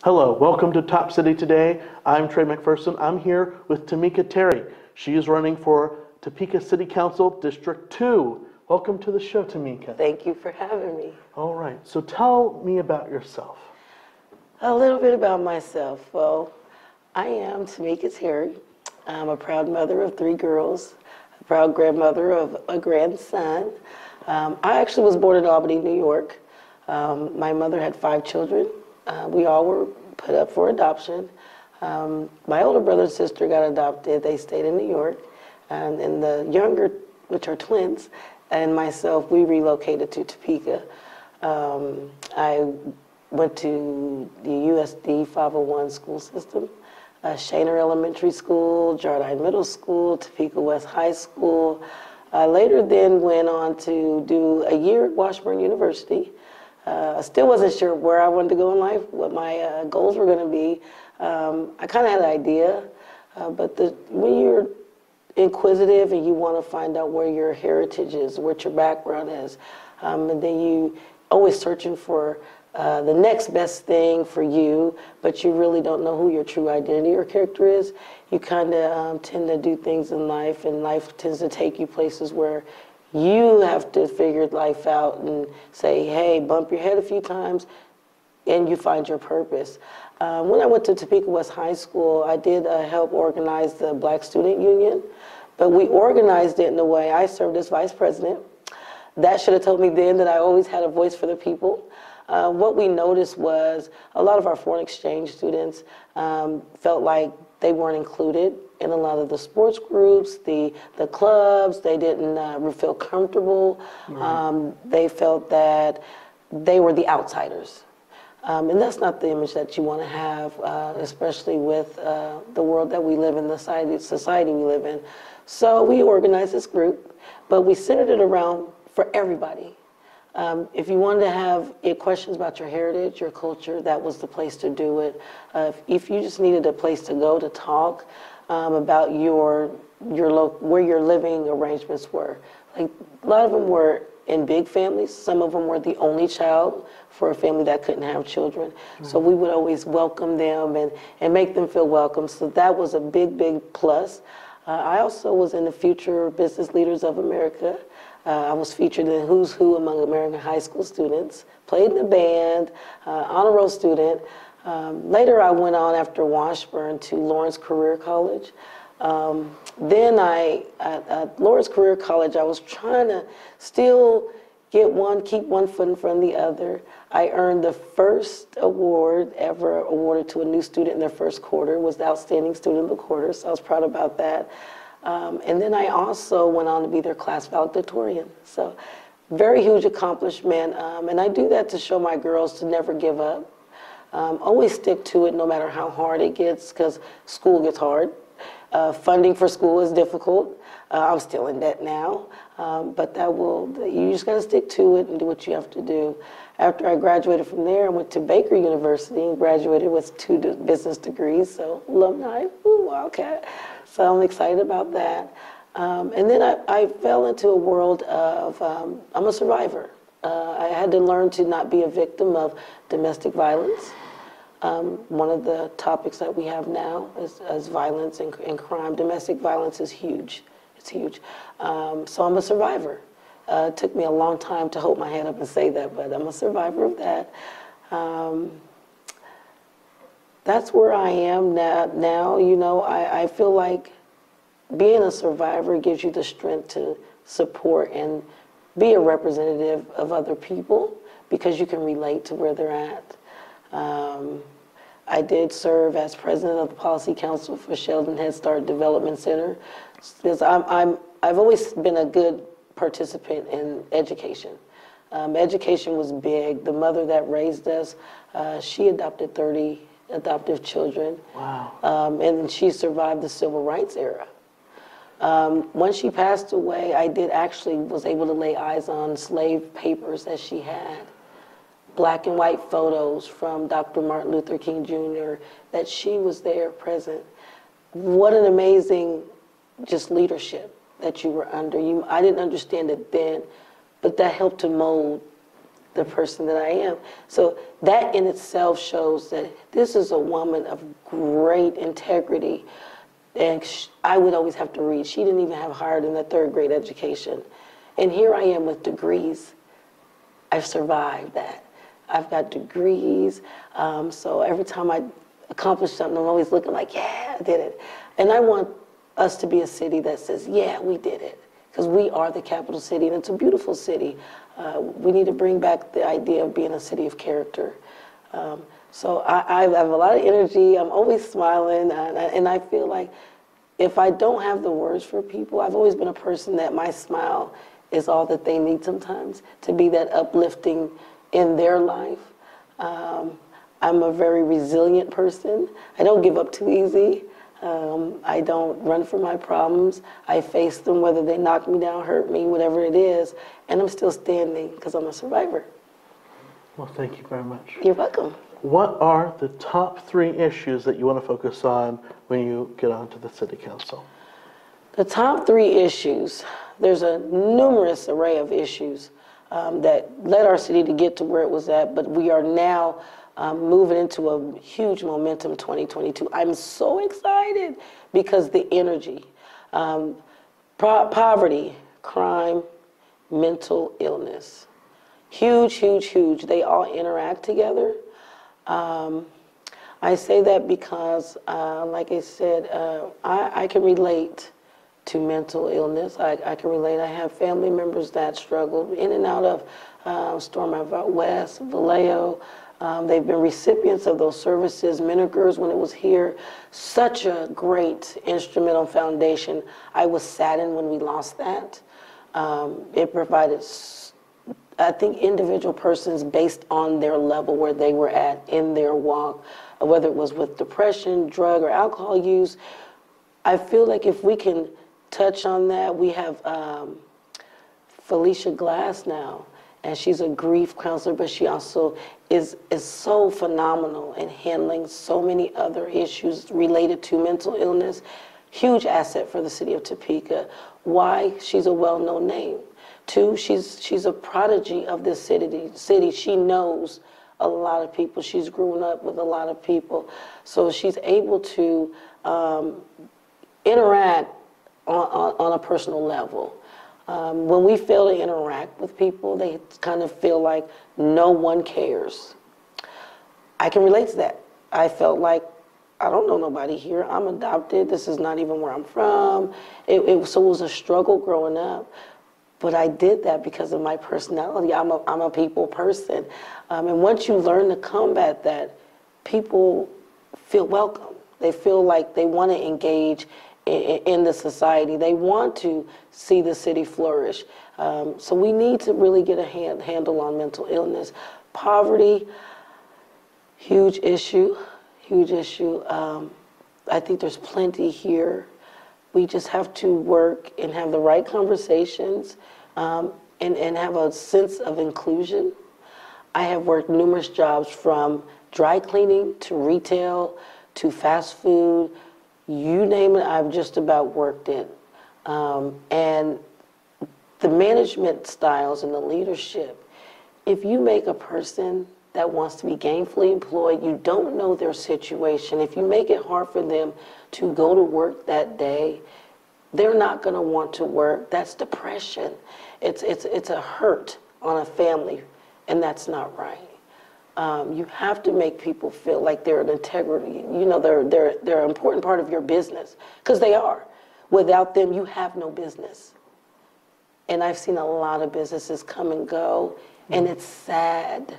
Hello, welcome to Top City Today. I'm Trey McPherson. I'm here with Tamika Terry. She is running for Topeka City Council District 2. Welcome to the show, Tamika. Thank you for having me. All right, so tell me about yourself. A little bit about myself. Well, I am Tamika Terry. I'm a proud mother of 3 girls, a proud grandmother of a grandson. I actually was born in Albany, New York. My mother had 5 children. We all were put up for adoption. My older brother and sister got adopted. They stayed in New York. And the younger, which are twins, and myself, we relocated to Topeka. I went to the USD 501 school system, Shaner Elementary School, Jardine Middle School, Topeka West High School. I later then went on to do a year at Washburn University. I still wasn't sure where I wanted to go in life, what my goals were going to be. I kind of had an idea, but when you're inquisitive and you want to find out where your heritage is, what your background is, and then you always searching for the next best thing for you, but you really don't know who your true identity or character is, you kind of tend to do things in life, and life tends to take you places where you have to figure life out and say, hey, bump your head a few times, and you find your purpose. When I went to Topeka West High School, I did help organize the Black Student Union, but we organized it in a way. I served as vice president. That should have told me then that I always had a voice for the people. What we noticed was a lot of our foreign exchange students felt like they weren't included in a lot of the sports groups, the clubs. They didn't feel comfortable. Right. They felt that they were the outsiders. And that's not the image that you want to have, especially with the world that we live in, the society we live in. So we organized this group, but we centered it around for everybody. If you wanted to have questions about your heritage, your culture, that was the place to do it. If you just needed a place to go to talk about where your living arrangements were, like a lot of them were in big families. Some of them were the only child for a family that couldn't have children. Mm-hmm. So we would always welcome them and make them feel welcome. So that was a big, big plus. I also was in the Future Business Leaders of America. I was featured in Who's Who among American high school students, played in the band, honor roll student. Later I went on after Washburn to Lawrence Career College. Then at Lawrence Career College, I was trying to still keep one foot in front of the other. I earned the first award ever awarded to a new student in their first quarter, was the Outstanding Student of the Quarter, so I was proud about that. And then I also went on to be their class valedictorian. So very huge accomplishment. And I do that to show my girls to never give up. Always stick to it no matter how hard it gets, because school gets hard. Funding for school is difficult. I'm still in debt now. But you just got to stick to it and do what you have to do. After I graduated from there, I went to Baker University and graduated with 2 business degrees. So alumni, ooh, Wildcat. So I'm excited about that. And then I fell into a world of, I'm a survivor. I had to learn to not be a victim of domestic violence. One of the topics that we have now is violence and crime. Domestic violence is huge. It's huge. So I'm a survivor. It took me a long time to hold my head up and say that, but I'm a survivor of that. That's where I am now. You know, I feel like being a survivor gives you the strength to support and be a representative of other people because you can relate to where they're at. I did serve as president of the Policy Council for Sheldon Head Start Development Center because I've always been a good participant in education. Education was big. The mother that raised us, she adopted 30 adoptive children. Wow. And she survived the civil rights era. When she passed away, I was able to lay eyes on slave papers that she had. Black and white photos from Dr. Martin Luther King Jr. that she was there present. What an amazing just leadership that you were under. I didn't understand it then, but that helped to mold the person that I am. So that in itself shows that this is a woman of great integrity. And I would always have to read. She didn't even have higher than a third grade education. And here I am with degrees. I've survived that. I've got degrees. So every time I accomplish something, I'm always looking like, yeah, I did it. And I want us to be a city that says, yeah, we did it. Because we are the capital city, and it's a beautiful city. We need to bring back the idea of being a city of character. So I have a lot of energy. I'm always smiling, and I feel like if I don't have the words for people, I've always been a person that my smile is all that they need sometimes to be that uplifting in their life. I'm a very resilient person. I don't give up too easy. I don't run from my problems. I face them, whether they knock me down, hurt me, whatever it is, and I'm still standing because I'm a survivor. Well, thank you very much. You're welcome. What are the top 3 issues that you want to focus on when you get onto the city council? The top 3 issues, there's a numerous array of issues that led our city to get to where it was at, but we are now moving into a huge momentum 2022. I'm so excited because the energy, poverty, crime, mental illness, huge, huge, huge. They all interact together. I say that because, like I said, I can relate to mental illness. I can relate. I have family members that struggled in and out of Storm Out West, Vallejo. They've been recipients of those services. Minigers, when it was here, such a great instrumental foundation. I was saddened when we lost that. It provided, I think, individual persons based on their level where they were at in their walk, whether it was with depression, drug, or alcohol use. I feel like if we can touch on that, we have Felicia Glass now, and she's a grief counselor, but she also is so phenomenal in handling so many other issues related to mental illness. Huge asset for the city of Topeka. Why? She's a well-known name. 2, she's a prodigy of this city. She knows a lot of people. She's grown up with a lot of people. So she's able to interact on a personal level. When we fail to interact with people, they kind of feel like no one cares. I can relate to that. I felt like, I don't know nobody here. I'm adopted. This is not even where I'm from. So it was a struggle growing up. But I did that because of my personality. I'm a people person. And once you learn to combat that, people feel welcome. They feel like they want to engage in the society. They want to see the city flourish. So we need to really get a handle on mental illness. Poverty, huge issue, huge issue. I think there's plenty here. We just have to work and have the right conversations and have a sense of inclusion. I have worked numerous jobs from dry cleaning to retail to fast food. You name it, I've just about worked it. And the management styles and the leadership, if you make a person that wants to be gainfully employed, you don't know their situation, if you make it hard for them to go to work that day, they're not going to want to work. That's depression. It's a hurt on a family, and that's not right. You have to make people feel like they're an integrity. You know, they're an important part of your business, because they are. Without them, you have no business. And I've seen a lot of businesses come and go, and it's sad.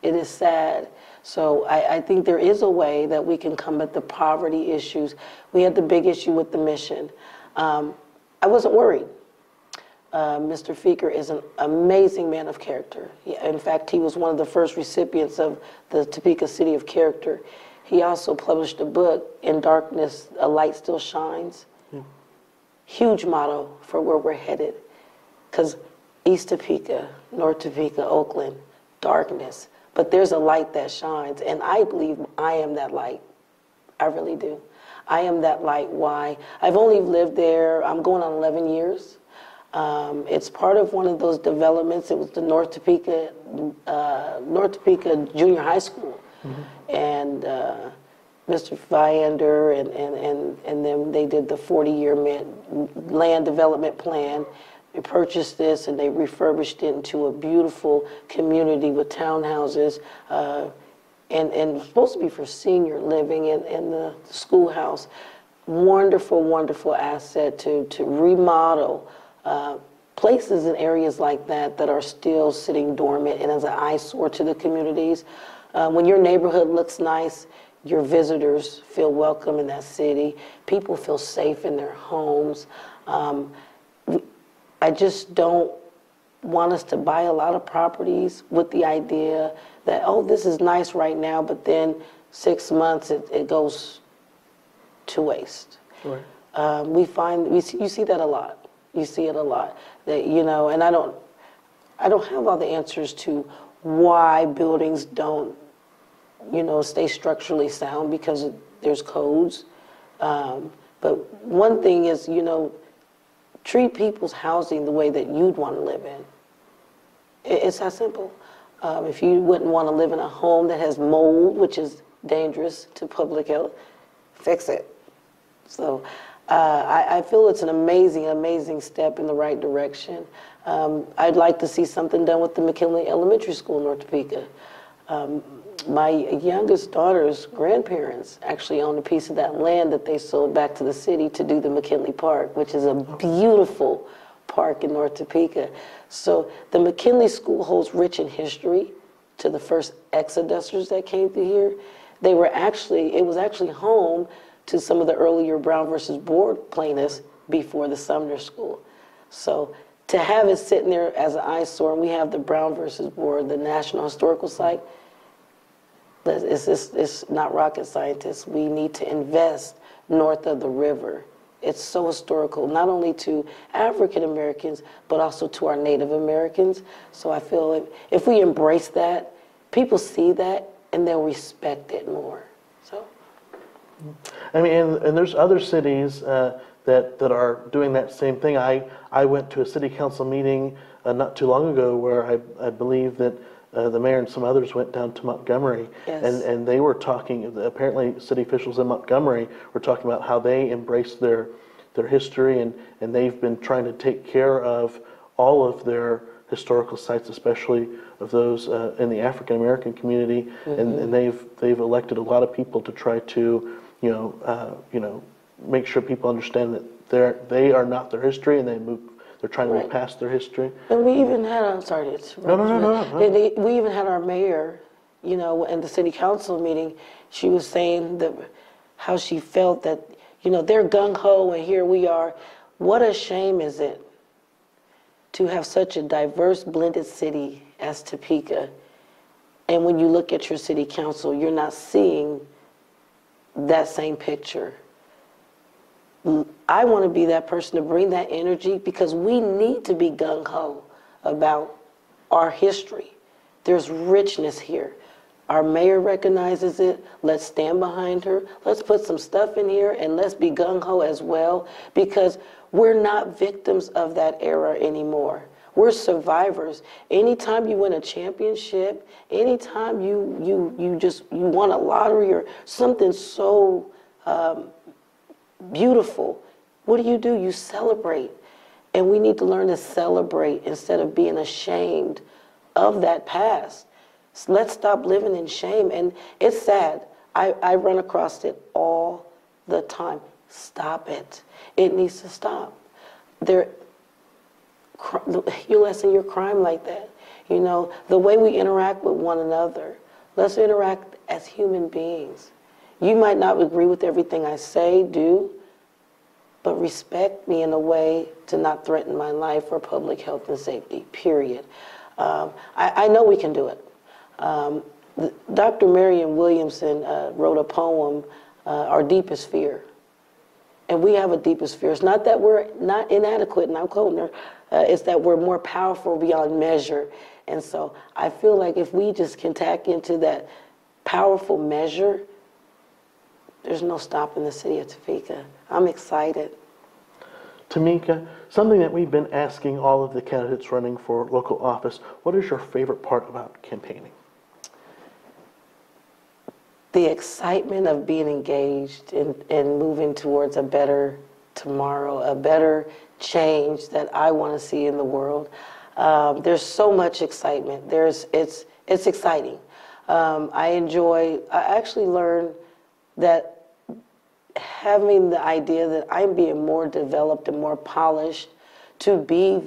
It is sad. So I think there is a way that we can combat the poverty issues. We had the big issue with the mission. I wasn't worried. Mr. Feeker is an amazing man of character. In fact, he was one of the first recipients of the Topeka City of Character. He also published a book, In Darkness, a Light Still Shines. Yeah. Huge motto for where we're headed. Because East Topeka, North Topeka, Oakland, darkness. But there's a light that shines, and I believe I am that light. I really do. I am that light. Why? I've only lived there, I'm going on 11 years. It's part of one of those developments. It was the North Topeka Junior High School. And Mr. Viander and then they did the 40-year land development plan. They purchased this and they refurbished it into a beautiful community with townhouses and supposed to be for senior living in the schoolhouse. Wonderful, wonderful asset to remodel places and areas like that that are still sitting dormant and as an eyesore to the communities. When your neighborhood looks nice, your visitors feel welcome in that city. People feel safe in their homes. I just don't want us to buy a lot of properties with the idea that, oh, this is nice right now, but then 6 months it goes to waste. Right. You see that a lot. You see it a lot. That, and I don't have all the answers to why buildings don't, stay structurally sound because there's codes. But one thing is, treat people's housing the way that you'd want to live in. It's that simple. If you wouldn't want to live in a home that has mold, which is dangerous to public health, fix it. So I feel it's an amazing, amazing step in the right direction. I'd like to see something done with the McKinley Elementary School in North Topeka. My youngest daughter's grandparents actually own a piece of that land that they sold back to the city to do the McKinley Park, which is a beautiful park in North Topeka. So the McKinley School holds rich in history to the first exodusters that came through here. It was actually home to some of the earlier Brown versus Board plaintiffs before the Sumner School. So to have it sitting there as an eyesore, and we have the Brown versus Board, the National Historical Site, it's not rocket scientists. We need to invest north of the river. It's so historical, not only to African Americans, but also to our Native Americans. So I feel if we embrace that, people see that, and they'll respect it more. So, I mean, and there's other cities that are doing that same thing. I went to a city council meeting not too long ago where I believe that the mayor and some others went down to Montgomery, yes. and they were talking, apparently city officials in Montgomery were talking about how they embraced their history, and they've been trying to take care of all of their historical sites, especially of those in the African American community, and they've elected a lot of people to try to make sure people understand that they are not their history, and they're trying to move past their history. And we even had, I'm sorry to interrupt. No. We even had our mayor, in the city council meeting, she was saying that how she felt that, they're gung-ho and here we are. What a shame is it to have such a diverse, blended city as Topeka, and when you look at your city council, you're not seeing that same picture. I want to be that person to bring that energy because we need to be gung-ho about our history. There's richness here. Our mayor recognizes it. Let's stand behind her. Let's put some stuff in here and let's be gung-ho as well because we're not victims of that era anymore. We're survivors. Anytime you win a championship, anytime you won a lottery or something so beautiful, what do? You celebrate. And we need to learn to celebrate instead of being ashamed of that past. So let's stop living in shame. And it's sad. I run across it all the time. Stop it. It needs to stop. You lessen your crime like that. The way we interact with one another, let's interact as human beings. You might not agree with everything I say, do, but respect me in a way to not threaten my life or public health and safety, period. I know we can do it. Dr. Marion Williamson wrote a poem, Our Deepest Fear. And we have a deepest fear. It's not that we're not inadequate, and I'm quoting her, it's that we're more powerful beyond measure. And so I feel like if we just can tack into that powerful measure, there's no stopping the city of Topeka. I'm excited. Tamika, something that we've been asking all of the candidates running for local office, what is your favorite part about campaigning? The excitement of being engaged and moving towards a better tomorrow, a better change that I want to see in the world. There's so much excitement. It's exciting. I actually learned that having the idea that I'm being more developed and more polished to be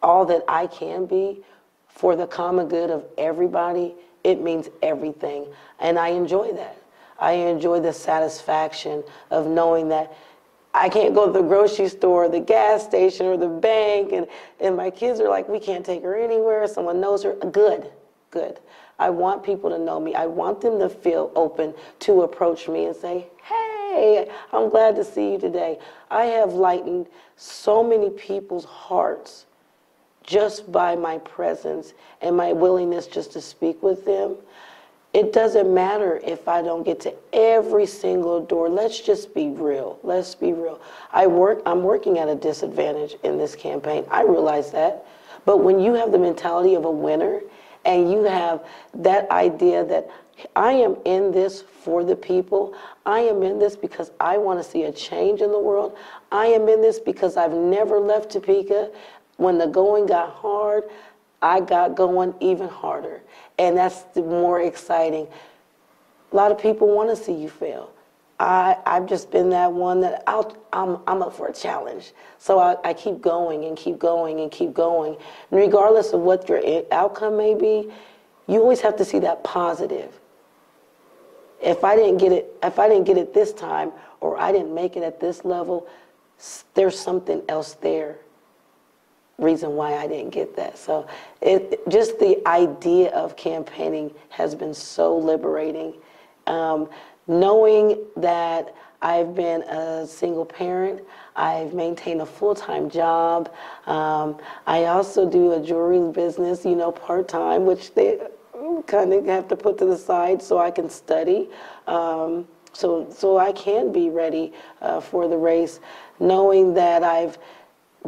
all that I can be for the common good of everybody, it means everything. And I enjoy that. I enjoy the satisfaction of knowing that I can't go to the grocery store, the gas station, or the bank, and my kids are like, we can't take her anywhere. Someone knows her. Good, good. I want people to know me. I want them to feel open to approach me and say, hey, I'm glad to see you today. I have lightened so many people's hearts just by my presence and my willingness just to speak with them. It doesn't matter if I don't get to every single door. Let's just be real. Let's be real. I'm working at a disadvantage in this campaign. I realize that. But when you have the mentality of a winner and you have that idea that I am in this for the people, I am in this because I want to see a change in the world, I am in this because I've never left Topeka. When the going got hard, I got going even harder. And that's the more exciting. A lot of people want to see you fail. I've just been that one that I'm up for a challenge. So I keep going and keep going and keep going. And regardless of what your outcome may be, you always have to see that positive. If I didn't get it this time, or I didn't make it at this level, there's something else there. Reason why I didn't get that. So just the idea of campaigning has been so liberating. Knowing that I've been a single parent, I've maintained a full-time job. I also do a jewelry business, part-time, which they kind of have to put to the side so I can study. So I can be ready for the race, knowing that I've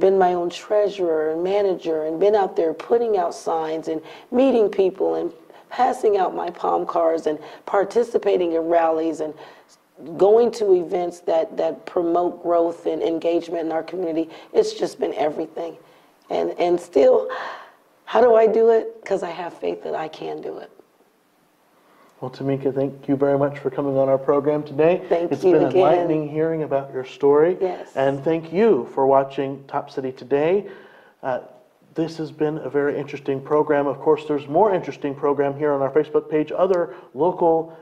been my own treasurer and manager and been out there putting out signs and meeting people and passing out my palm cards and participating in rallies and going to events that promote growth and engagement in our community. It's just been everything. And still, how do I do it? Because I have faith that I can do it. Well, Tamika, thank you very much for coming on our program today. It's been enlightening hearing about your story. Yes. And thank you for watching Top City Today. This has been a very interesting program. Of course, there's more interesting program here on our Facebook page. Other local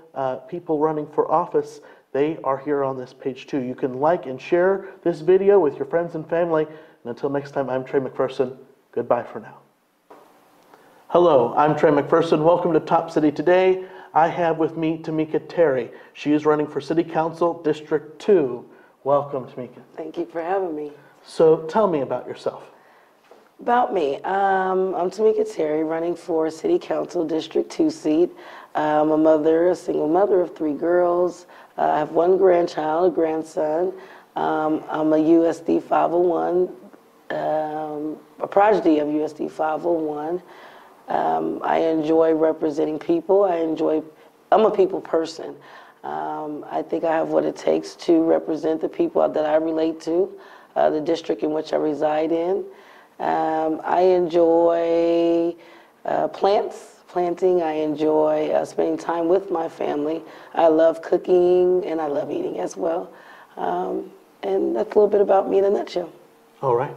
people running for office, they are here on this page too. You can like and share this video with your friends and family. And until next time, I'm Trey McPherson. Goodbye for now. Hello, I'm Trey McPherson. Welcome to Top City Today. I have with me Tamika Terry. She is running for City Council District 2. Welcome, Tamika. Thank you for having me. So tell me about yourself. About me, I'm Tamika Terry, running for City Council District 2 seat. I'm a single mother of 3 girls. I have 1 grandchild, a grandson. I'm a USD 501, a prodigy of USD 501. I enjoy representing people. I'm a people person. I think I have what it takes to represent the people that I relate to, the district in which I reside in. I enjoy planting. I enjoy spending time with my family. I love cooking and I love eating as well. And that's a little bit about me in a nutshell. All right.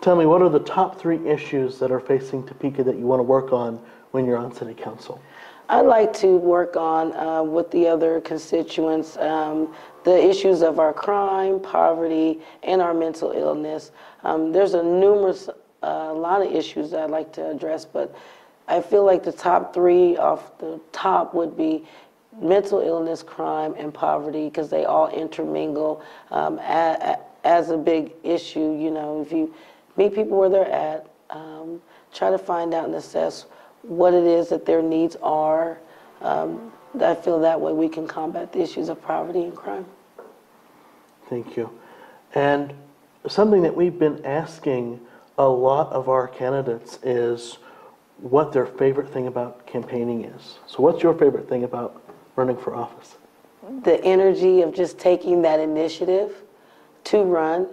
Tell me, what are the top 3 issues that are facing Topeka that you want to work on when you're on City Council? I'd like to work on with the other constituents the issues of our crime, poverty, and our mental illness. There's a lot of issues that I'd like to address, but I feel like the top 3 off the top would be mental illness, crime, and poverty, because they all intermingle as a big issue. If you meet people where they're at, try to find out and assess what it is that their needs are. I feel that way we can combat the issues of poverty and crime. Thank you. And something that we've been asking a lot of our candidates is what their favorite thing about campaigning is. So what's your favorite thing about running for office? The energy of just taking that initiative to run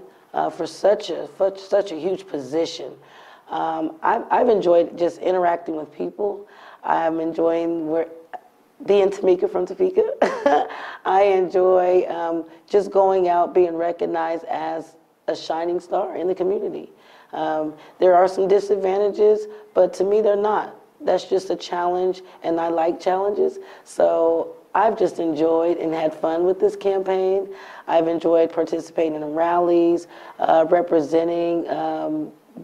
for such a huge position. I've enjoyed just interacting with people. I'm enjoying being Tamika from Topeka. I enjoy just going out, being recognized as a shining star in the community. There are some disadvantages, but to me they're not. That's just a challenge, and I like challenges. So I've just enjoyed and had fun with this campaign. I've enjoyed participating in rallies, representing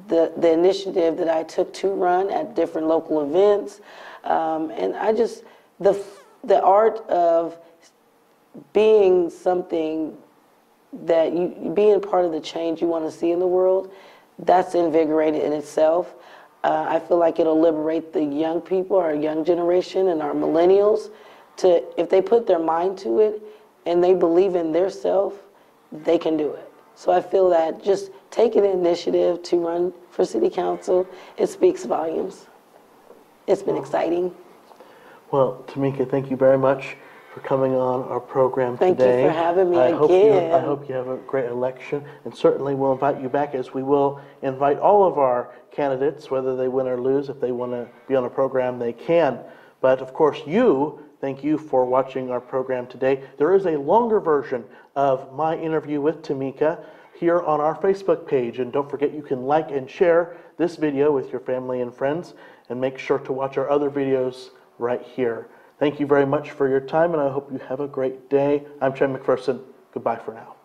the initiative that I took to run at different local events. And I just, the art of being something that being part of the change you want to see in the world, that's invigorating in itself. I feel like it'll liberate the young people, our young generation and our millennials, to, if they put their mind to it and they believe in their self, they can do it. So I feel that just taking the initiative to run for city council, it speaks volumes. It's been exciting. Well, Tamika, thank you very much for coming on our program Thank today. you for having me I again. hope you have a great election, and certainly we'll invite you back, as we will invite all of our candidates, whether they win or lose. If they want to be on a program, they can. But of course, thank you for watching our program today. There is a longer version of my interview with Tamika here on our Facebook page. And don't forget, you can like and share this video with your family and friends, and make sure to watch our other videos right here. Thank you very much for your time, and I hope you have a great day. I'm Chad McPherson. Goodbye for now.